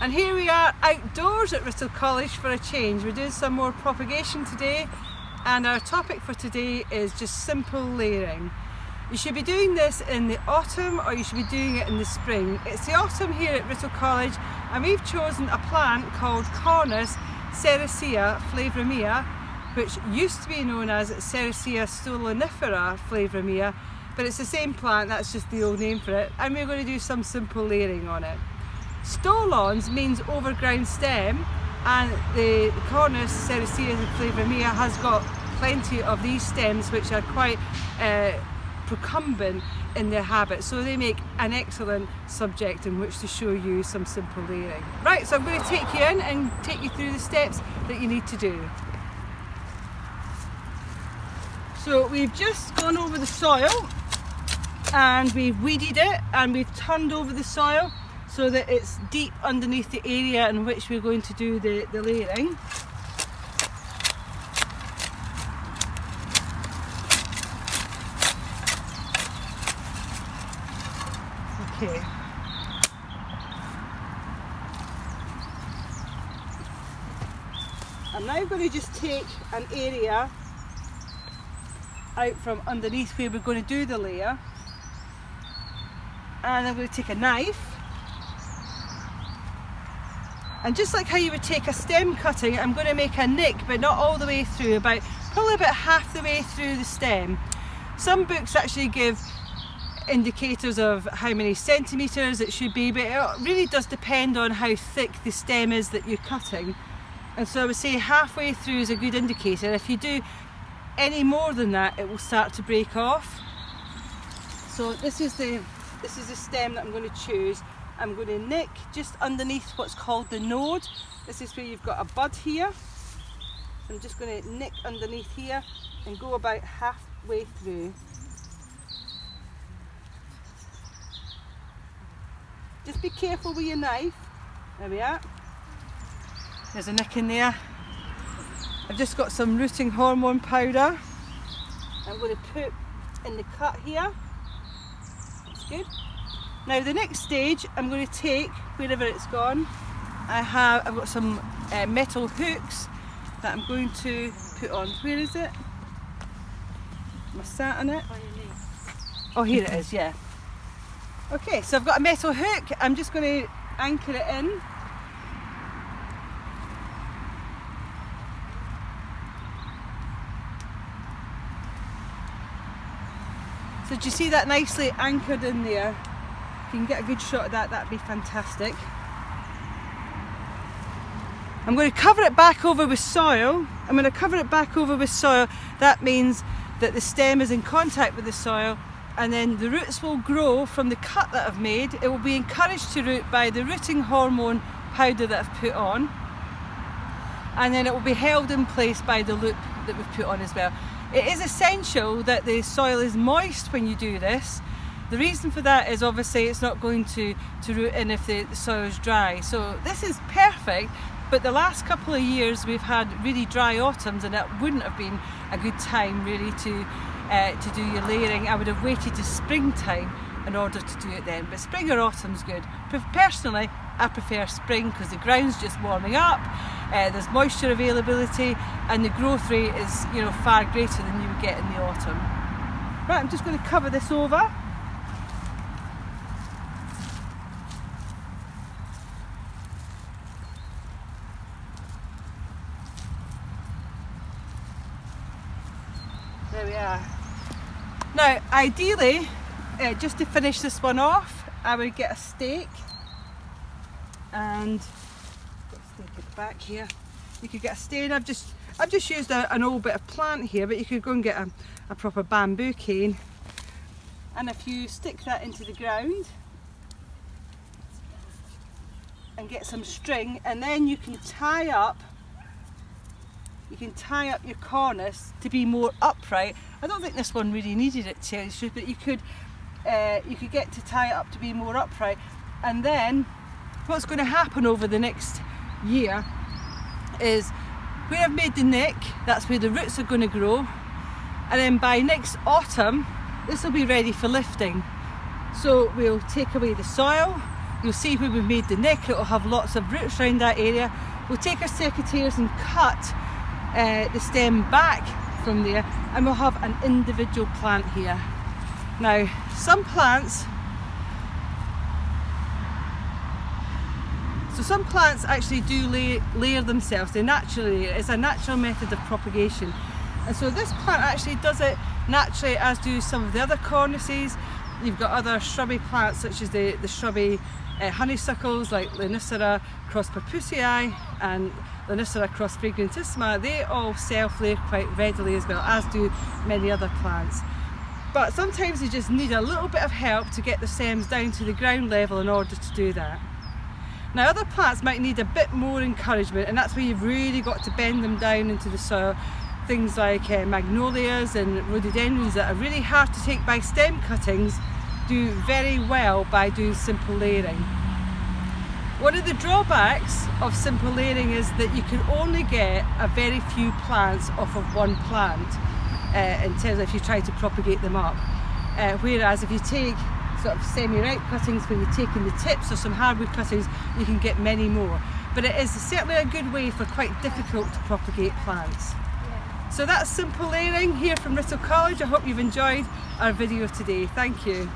And here we are outdoors at Writtle College for a change. We're doing some more propagation today, and our topic for today is just simple layering. You should be doing this in the autumn, or you should be doing it in the spring. It's the autumn here at Writtle College, and we've chosen a plant called Cornus Flaviramea, which used to be known as stolonifera Flaviramea, but it's the same plant, that's just the old name for it, and we're going to do some simple layering on it. Stolons means overground stem, and the Cornus Flaviramea has got plenty of these stems which are quite procumbent in their habit, so they make an excellent subject in which to show you some simple layering. Right, so I'm going to take you in and take you through the steps that you need to do. So we've just gone over the soil and we've weeded it and we've turned over the soil so that it's deep underneath the area in which we're going to do the layering. Okay. I'm now going to just take an area out from underneath where we're going to do the layer, and I'm going to take a knife, and just like how you would take a stem cutting, I'm going to make a nick, but not all the way through, probably about half the way through the stem. Some books actually give indicators of how many centimetres it should be, but it really does depend on how thick the stem is that you're cutting. And so I would say halfway through is a good indicator. If you do any more than that, it will start to break off. So this is the stem that I'm going to choose. I'm going to nick just underneath what's called the node. This is where you've got a bud here. So I'm just going to nick underneath here and go about halfway through. Just be careful with your knife. There we are. There's a nick in there. I've just got some rooting hormone powder. I'm going to put in the cut here. That's good. Now the next stage, I'm going to take, wherever it's gone, I've got some metal hooks that I'm going to put on. Where is it? Am I sat on it? Oh, here it is, yeah. Okay, so I've got a metal hook. I'm just going to anchor it in. So do you see that nicely anchored in there? If you can get a good shot of that, that'd be fantastic. I'm going to cover it back over with soil. That means that the stem is in contact with the soil, and then the roots will grow from the cut that I've made. It will be encouraged to root by the rooting hormone powder that I've put on, and then it will be held in place by the loop that we've put on as well. It is essential that the soil is moist when you do this. The reason for that is obviously it's not going to root in if the soil is dry. So this is perfect, but the last couple of years we've had really dry autumns, and it wouldn't have been a good time really to do your layering. I would have waited to springtime in order to do it then, but spring or autumn's good. Personally, I prefer spring because the ground's just warming up, there's moisture availability, and the growth rate is, you know, far greater than you would get in the autumn. Right, I'm just going to cover this over. There we are. Now, ideally, just to finish this one off, I would get a stake, and got a stake at the back here. You could get a stake. I've just used an old bit of plant here, but you could go and get a proper bamboo cane, and if you stick that into the ground and get some string, and then you can tie up your cornice to be more upright. I don't think this one really needed it to, but you could get to tie it up to be more upright. And then what's going to happen over the next year is where I've made the nick, that's where the roots are going to grow, and then by next autumn this will be ready for lifting. So we'll take away the soil, You'll see where we've made the neck, it will have lots of roots around that area. We'll take our secateurs and cut the stem back from there, and we'll have an individual plant here. Now, some plants actually do layer themselves. They naturally, it's a natural method of propagation. And so this plant actually does it naturally, as do some of the other cornuses. You've got other shrubby plants such as the shrubby honeysuckles like Lonicera cross-purpussii and Lonicera cross-fragrantissima. They all self-layer quite readily as well, as do many other plants. But sometimes you just need a little bit of help to get the stems down to the ground level in order to do that. Now, other plants might need a bit more encouragement, and that's where you've really got to bend them down into the soil. Things like magnolias and rhododendrons that are really hard to take by stem cuttings do very well by doing simple layering. One of the drawbacks of simple layering is that you can only get a very few plants off of one plant in terms of if you try to propagate them up. Whereas if you take sort of semi-ripe cuttings where you're taking the tips, or some hardwood cuttings, you can get many more. But it is certainly a good way for quite difficult to propagate plants. So that's simple layering here from Writtle College. I hope you've enjoyed our video today. Thank you.